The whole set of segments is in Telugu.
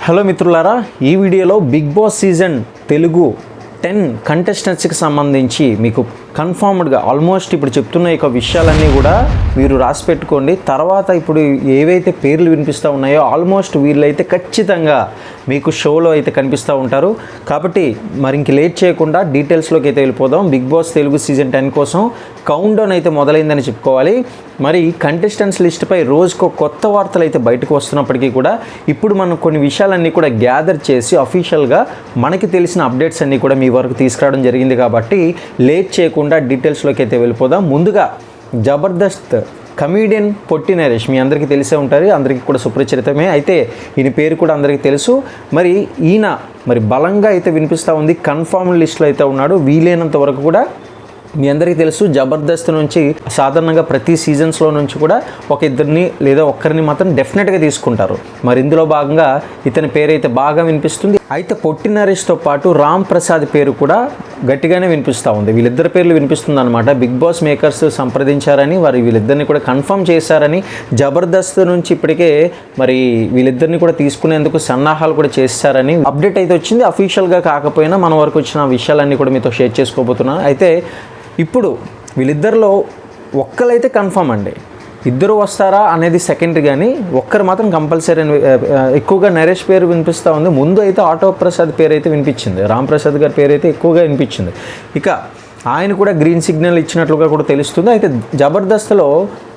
హలో మిత్రులారా, ఈ వీడియోలో బిగ్ బాస్ సీజన్ తెలుగు 10 కంటెస్టెంట్స్కి సంబంధించి మీకు కన్ఫర్మ్డ్గా ఆల్మోస్ట్ ఇప్పుడు చెప్తున్న ఈ విషయాలన్నీ కూడా మీరు రాసి పెట్టుకోండి. తర్వాత ఇప్పుడు ఏవైతే పేర్లు వినిపిస్తూ ఉన్నాయో ఆల్మోస్ట్ వీళ్ళైతే ఖచ్చితంగా మీకు షోలో అయితే కనిపిస్తూ ఉంటారు. కాబట్టి మరి ఇంక లేట్ చేయకుండా డీటెయిల్స్లోకి అయితే వెళ్ళిపోదాం. బిగ్ బాస్ తెలుగు సీజన్ 10 కోసం కౌంట్ డౌన్ అయితే మొదలైందని చెప్పుకోవాలి. మరి కంటెస్టెంట్స్ లిస్టుపై రోజుకో కొత్త వార్తలు అయితే బయటకు వస్తున్నప్పటికీ కూడా ఇప్పుడు మనం కొన్ని విషయాలన్నీ కూడా గ్యాదర్ చేసి అఫీషియల్గా మనకి తెలిసిన అప్డేట్స్ అన్నీ కూడా మీ వరకు తీసుకురావడం జరిగింది. కాబట్టి లేట్ చేయకుండా డీటెయిల్స్లోకి అయితే వెళ్ళిపోదాం. ముందుగా జబర్దస్త్ కమీడియన్ పొట్టి నరేష్ మీ అందరికీ తెలిసే ఉంటారు, అందరికీ కూడా సుపరిచితమే. అయితే ఈయన పేరు కూడా అందరికీ తెలుసు. మరి ఈయన బలంగా అయితే వినిపిస్తూ ఉంది, కన్ఫర్మ్ లిస్ట్లో అయితే ఉన్నాడు. వీలైనంత వరకు కూడా మీ అందరికీ తెలుసు, జబర్దస్త్ నుంచి సాధారణంగా ప్రతి సీజన్స్లో నుంచి కూడా ఒక ఇద్దరిని లేదా ఒక్కరిని మాత్రం డెఫినెట్గా తీసుకుంటారు. మరి ఇందులో భాగంగా ఇతని పేరు అయితే బాగా వినిపిస్తుంది. అయితే పొట్టి నరేష్తో పాటు రామ్ ప్రసాద్ పేరు కూడా గట్టిగానే వినిపిస్తూ ఉంది. వీళ్ళిద్దరి పేర్లు వినిపిస్తుంది అనమాట. బిగ్ బాస్ మేకర్స్ సంప్రదించారని, వీళ్ళిద్దరిని కూడా కన్ఫర్మ్ చేశారని, జబర్దస్త్ నుంచి ఇప్పటికే మరి వీళ్ళిద్దరిని కూడా తీసుకునేందుకు సన్నాహాలు కూడా చేశారని అప్డేట్ అయితే వచ్చింది. అఫీషియల్గా కాకపోయినా మన వరకు వచ్చిన విషయాలన్నీ కూడా మీతో షేర్ చేసుకోబోతున్నాను. అయితే ఇప్పుడు వీళ్ళిద్దరిలో ఒక్కరైతే కన్ఫర్మ్ అండి, ఇద్దరు వస్తారా అనేది సెకండరీ, కానీ ఒక్కరు మాత్రం కంపల్సరీ. ఎక్కువగా నరేష్ పేరు వినిపిస్తూ ఉంది. ముందు అయితే ఆటో ప్రసాద్ పేరు అయితే వినిపించింది, రామ్ ప్రసాద్ గారి పేరు అయితే ఎక్కువగా వినిపించింది. ఇక ఆయన కూడా గ్రీన్ సిగ్నల్ ఇచ్చినట్లుగా కూడా తెలుస్తుంది. అయితే జబర్దస్త్లో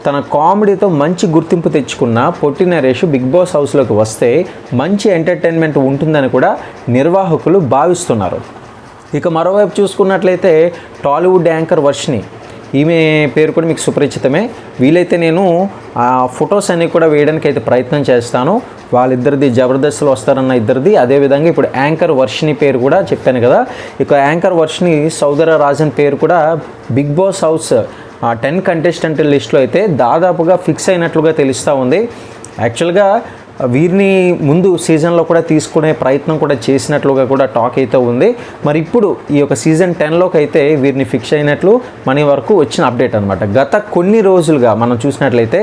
తన కామెడీతో మంచి గుర్తింపు తెచ్చుకున్న పొట్టి నరేష్ బిగ్ బాస్ హౌస్లోకి వస్తే మంచి ఎంటర్టైన్మెంట్ ఉంటుందని కూడా నిర్వాహకులు భావిస్తున్నారు. ఇక మరోవైపు చూసుకున్నట్లయితే టాలీవుడ్ యాంకర్ వర్షిని, ఈమె పేరు కూడా మీకు సుపరిచితమే. వీలైతే నేను ఆ ఫొటోస్ అన్నీ కూడా వేయడానికి అయితే ప్రయత్నం చేస్తాను. వాళ్ళిద్దరిది జబర్దస్త్లో వస్తారన్న ఇద్దరిది. అదేవిధంగా ఇప్పుడు యాంకర్ వర్షిని పేరు కూడా చెప్పాను కదా. ఇక యాంకర్ వర్షిని సౌదర రాజన్ పేరు కూడా బిగ్ బాస్ హౌస్ 10 కంటెస్టెంట్ లిస్టులో అయితే దాదాపుగా ఫిక్స్ అయినట్లుగా తెలుస్తూ ఉంది. యాక్చువల్గా వీరిని ముందు సీజన్లో కూడా తీసుకునే ప్రయత్నం కూడా చేసినట్లుగా కూడా టాక్ అయితే ఉంది. మరి ఇప్పుడు ఈ యొక్క సీజన్ 10లోకి అయితే వీరిని ఫిక్స్ అయినట్లు మన వరకు వచ్చిన అప్డేట్ అనమాట. గత కొన్ని రోజులుగా మనం చూసినట్లయితే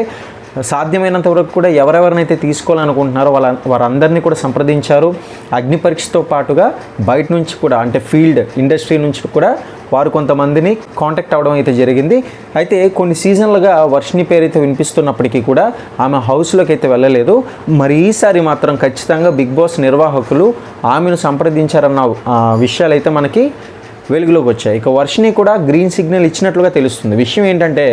సాధ్యమైనంత వరకు కూడా ఎవరెవరినైతే తీసుకోవాలనుకుంటున్నారో వారందరినీ కూడా సంప్రదించారు. అగ్ని పరీక్షతో పాటుగా బయట నుంచి కూడా, అంటే ఫీల్డ్ ఇండస్ట్రీ నుంచి కూడా వారు కొంతమందిని కాంటాక్ట్ అవ్వడం అయితే జరిగింది. అయితే కొన్ని సీజన్లుగా వర్షిని పేరు అయితే వినిపిస్తున్నప్పటికీ కూడా ఆమె హౌస్లోకి అయితే వెళ్ళలేదు. మరి ఈసారి మాత్రం ఖచ్చితంగా బిగ్ బాస్ నిర్వాహకులు ఆమెను సంప్రదించారన్న విషయాలు అయితే మనకి వెలుగులోకి వచ్చాయి. ఇక వర్షిని కూడా గ్రీన్ సిగ్నల్ ఇచ్చినట్లుగా తెలుస్తుంది. విషయం ఏంటంటే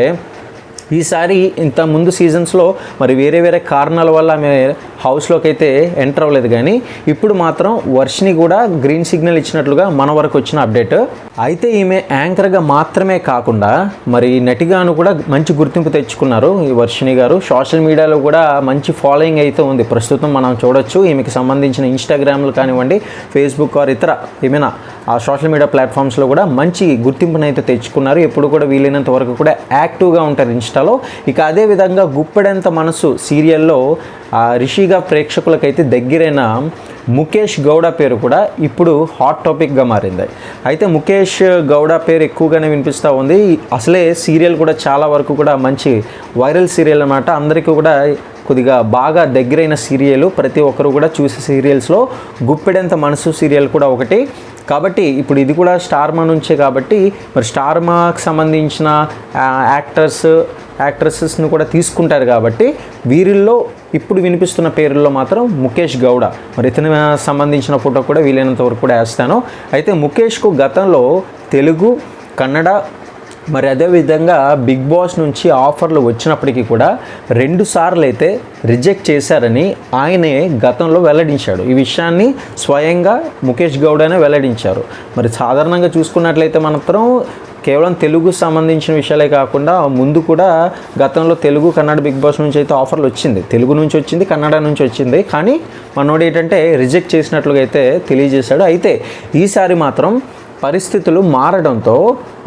ఈసారి ఇంత ముందు సీజన్స్లో మరి వేరే కారణాల వల్ల ఆమె హౌస్లోకి అయితే ఎంటర్ అవ్వలేదు, కానీ ఇప్పుడు మాత్రం వర్షిని కూడా గ్రీన్ సిగ్నల్ ఇచ్చినట్లుగా మన వరకు వచ్చిన అప్డేట్. అయితే ఈమె యాంకర్గా మాత్రమే కాకుండా మరి నటిగాను కూడా మంచి గుర్తింపు తెచ్చుకున్నారు ఈ వర్షిని గారు. సోషల్ మీడియాలో కూడా మంచి ఫాలోయింగ్ అయితే ఉంది. ప్రస్తుతం మనం చూడొచ్చు ఈమెకి సంబంధించిన ఇన్స్టాగ్రామ్లు కానివ్వండి, ఫేస్బుక్ ఆర్ ఇతర ఏమైనా ఆ సోషల్ మీడియా ప్లాట్ఫామ్స్లో కూడా మంచి గుర్తింపును అయితే తెచ్చుకున్నారు. ఎప్పుడు కూడా వీలైనంత వరకు కూడా యాక్టివ్గా ఉంటారు ఇన్స్టాలో. ఇక అదేవిధంగా గుప్పెడంత మనసు సీరియల్లో రిషిగా ప్రేక్షకులకైతే దగ్గరైన ముఖేష్ గౌడ పేరు కూడా ఇప్పుడు హాట్ టాపిక్గా మారింది. అయితే ముఖేష్ గౌడ పేరు ఎక్కువగానే వినిపిస్తూ ఉంది. అసలే సీరియల్ కూడా చాలా వరకు కూడా మంచి వైరల్ సీరియల్ అన్నమాట. అందరికీ కూడా కొద్దిగా బాగా దగ్గరైన సీరియల్, ప్రతి ఒక్కరు కూడా చూసే సీరియల్స్లో గుప్పెడంత మనసు సీరియల్ కూడా ఒకటి. కాబట్టి ఇప్పుడు ఇది కూడా స్టార్మా నుంచే, కాబట్టి మరి స్టార్మాకి సంబంధించిన యాక్ట్రెసెస్ని కూడా తీసుకుంటారు. కాబట్టి వీరిల్లో ఇప్పుడు వినిపిస్తున్న పేరుల్లో మాత్రం ముఖేష్ గౌడ, మరి ఇతని సంబంధించిన ఫోటో కూడా వీలైనంత వరకు కూడా వేస్తాను. అయితే ముఖేష్కు గతంలో తెలుగు, కన్నడ, మరి అదేవిధంగా బిగ్ బాస్ నుంచి ఆఫర్లు వచ్చినప్పటికీ కూడా 2 సార్లు అయితే రిజెక్ట్ చేశారని ఆయనే గతంలో వెల్లడించాడు. ఈ విషయాన్ని స్వయంగా ముఖేష్ గౌడనే వెల్లడించారు. మరి సాధారణంగా చూసుకున్నట్లయితే మాత్రం కేవలం తెలుగు సంబంధించిన విషయాలే కాకుండా ముందు కూడా గతంలో తెలుగు, కన్నడ బిగ్ బాస్ నుంచి అయితే ఆఫర్లు వచ్చింది. తెలుగు నుంచి వచ్చింది, కన్నడ నుంచి వచ్చింది. కానీ మనోడు ఏంటంటే రిజెక్ట్ చేసినట్లుగా అయితే తెలియజేశాడు. అయితే ఈసారి మాత్రం పరిస్థితులు మారడంతో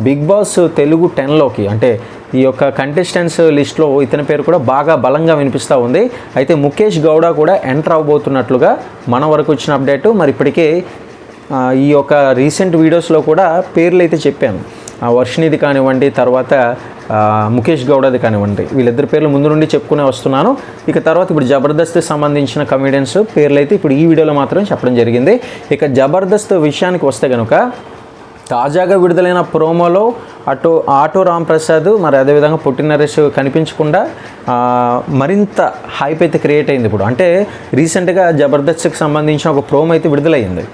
బిగ్ బాస్ తెలుగు 10లోకి, అంటే ఈ యొక్క కంటెస్టెంట్స్ లిస్ట్లో ఇతని పేరు కూడా బాగా బలంగా వినిపిస్తూ ఉంది. అయితే ముఖేష్ గౌడ కూడా ఎంటర్ అవ్వబోతున్నట్లుగా మన వరకు వచ్చిన అప్డేటు. మరి ఇప్పటికే ఈ యొక్క రీసెంట్ వీడియోస్లో కూడా పేర్లు అయితే చెప్పాను. వర్షినిది కానివ్వండి, తర్వాత ముఖేష్ గౌడది కానివ్వండి, వీళ్ళిద్దరి పేర్లు ముందు నుండి చెప్పుకునే వస్తున్నాను. ఇక తర్వాత ఇప్పుడు జబర్దస్త్కి సంబంధించిన కమెడియన్స్ పేర్లు అయితే ఇప్పుడు ఈ వీడియోలో మాత్రం చెప్పడం జరిగింది. ఇక జబర్దస్త్ విషయానికి వస్తే కనుక తాజాగా విడుదలైన ప్రోమోలో ఆటో రాంప్రసాద్ మరి అదేవిధంగా పొట్టి నరేష్ కనిపించకుండా మరింత హైప్ అయితే క్రియేట్ అయింది. ఇప్పుడు అంటే రీసెంట్గా జబర్దస్త్కి సంబంధించిన ఒక ప్రోమో అయితే విడుదలైంది.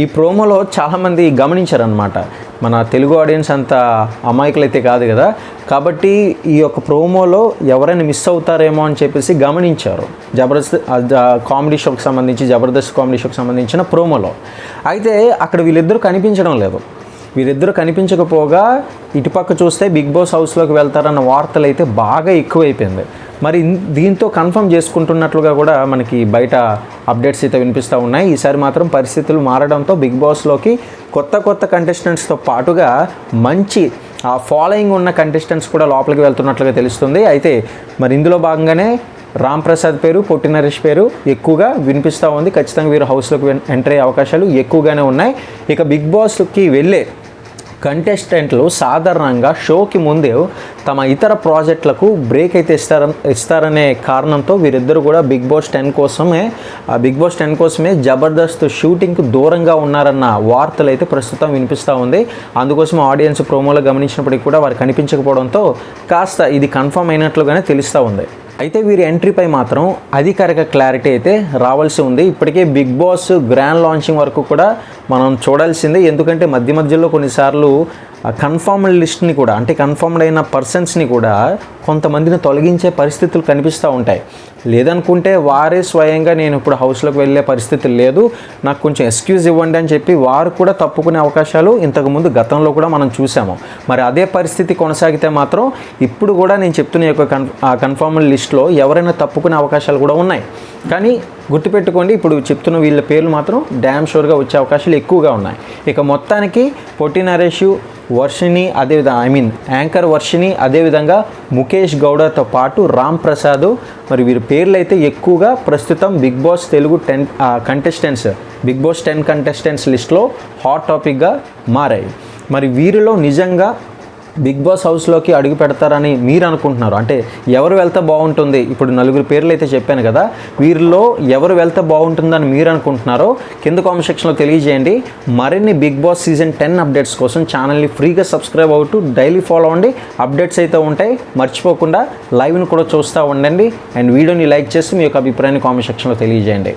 ఈ ప్రోమోలో చాలామంది గమనించారనమాట. మన తెలుగు ఆడియన్స్ అంత అమాయకులు అయితే కాదు కదా, కాబట్టి ఈ యొక్క ప్రోమోలో ఎవరైనా మిస్ అవుతారేమో అని చెప్పేసి గమనించారు జబర్దస్త్ కామెడీ షోకి సంబంధించి, జబర్దస్త్ కామెడీ షోకి సంబంధించిన ప్రోమోలో. అయితే అక్కడ వీళ్ళిద్దరూ కనిపించడం లేదు. వీరిద్దరూ కనిపించకపోగా ఇటుపక్క చూస్తే బిగ్ బాస్ హౌస్లోకి వెళ్తారన్న వార్తలు అయితే బాగా ఎక్కువైపోయింది. మరి దీంతో కన్ఫర్మ్ చేసుకుంటున్నట్లుగా కూడా మనకి బయట అప్డేట్స్ అయితే వినిపిస్తూ ఉన్నాయి. ఈసారి మాత్రం పరిస్థితులు మారడంతో బిగ్ బాస్లోకి కొత్త కంటెస్టెంట్స్తో పాటుగా మంచి ఫాలోయింగ్ ఉన్న కంటెస్టెంట్స్ కూడా లోపలికి వెళ్తున్నట్లుగా తెలుస్తుంది. అయితే మరి ఇందులో భాగంగానే రాంప్రసాద్ పేరు, పొట్టి నరేష్ పేరు ఎక్కువగా వినిపిస్తూ ఉంది. ఖచ్చితంగా వీరు హౌస్లోకి ఎంటర్ అయ్యే అవకాశాలు ఎక్కువగానే ఉన్నాయి. ఇక బిగ్ బాస్కి వెళ్ళే కంటెస్టెంట్లు సాధారణంగా షోకి ముందే తమ ఇతర ప్రాజెక్టులకు బ్రేక్ అయితే ఇస్తారనే కారణంతో వీరిద్దరు కూడా బిగ్ బాస్ 10 కోసమే జబర్దస్త్ షూటింగ్కు దూరంగా ఉన్నారన్న వార్తలు అయితే ప్రస్తుతం వినిపిస్తూ ఉంది. అందుకోసం ఆడియన్స్ ప్రోమోలో గమనించినప్పటికీ కూడా వారు కనిపించకపోవడంతో కాస్త ఇది కన్ఫర్మ్ అయినట్లుగానే తెలుస్తూ ఉంది. అయితే వీరి ఎంట్రీపై మాత్రం అధికారిక క్లారిటీ అయితే రావాల్సి ఉంది. ఇప్పటికే బిగ్ బాస్ గ్రాండ్ లాంచింగ్ వరకు కూడా మనం చూడాల్సిందే. ఎందుకంటే మధ్యలో కొన్నిసార్లు కన్ఫర్మ్డ్ లిస్ట్ని కూడా, అంటే కన్ఫర్మ్డ్ అయిన పర్సన్స్ని కూడా కొంతమందిని తొలగించే పరిస్థితులు కనిపిస్తూ ఉంటాయి. లేదనుకుంటే వారే స్వయంగా నేను ఇప్పుడు హౌస్లోకి వెళ్ళే పరిస్థితి లేదు, నాకు కొంచెం ఎక్స్క్యూజ్ ఇవ్వండి అని చెప్పి వారు కూడా తప్పుకునే అవకాశాలు ఇంతకుముందు గతంలో కూడా మనం చూసాము. మరి అదే పరిస్థితి కొనసాగితే మాత్రం ఇప్పుడు కూడా నేను చెప్తున్న యొక్క కన్ఫర్మ్డ్ లిస్ట్లో ఎవరైనా తప్పుకునే అవకాశాలు కూడా ఉన్నాయి. కానీ గుర్తుపెట్టుకోండి, ఇప్పుడు చెప్తున్న వీళ్ళ పేర్లు మాత్రం డ్యామ్ షూర్గా వచ్చే అవకాశాలు ఎక్కువగా ఉన్నాయి. ఇక మొత్తానికి పొట్టి నరేష్, వర్షిని, అదేవిధంగా యాంకర్ వర్షిని, అదేవిధంగా ముఖేష్ గౌడతో పాటు రామ్ ప్రసాద్, మరి వీరి పేర్లు అయితే ఎక్కువగా ప్రస్తుతం బిగ్ బాస్ తెలుగు 10 కంటెస్టెంట్స్ లిస్ట్లో హాట్ టాపిక్గా మారాయి. మరి వీరిలో నిజంగా బిగ్ బాస్ హౌస్లోకి అడుగు పెడతారని మీరు అనుకుంటున్నారు? అంటే ఎవరు వెళ్తే బాగుంటుంది? ఇప్పుడు 4 పేర్లు అయితే చెప్పాను కదా, వీరిలో ఎవరు వెళ్తే బాగుంటుందని మీరు అనుకుంటున్నారో కింద కామెంట్ సెక్షన్లో తెలియజేయండి. మరిన్ని బిగ్ బాస్ సీజన్ 10 అప్డేట్స్ కోసం ఛానల్ని ఫ్రీగా సబ్స్క్రైబ్ అవుతూ డైలీ ఫాలో అవ్వండి. అప్డేట్స్ అయితే ఉంటాయి, మర్చిపోకుండా లైవ్ని కూడా చూస్తూ ఉండండి. అండ్ వీడియోని లైక్ చేసి మీ యొక్క అభిప్రాయాన్ని కామెంట్ సెక్షన్లో తెలియజేయండి.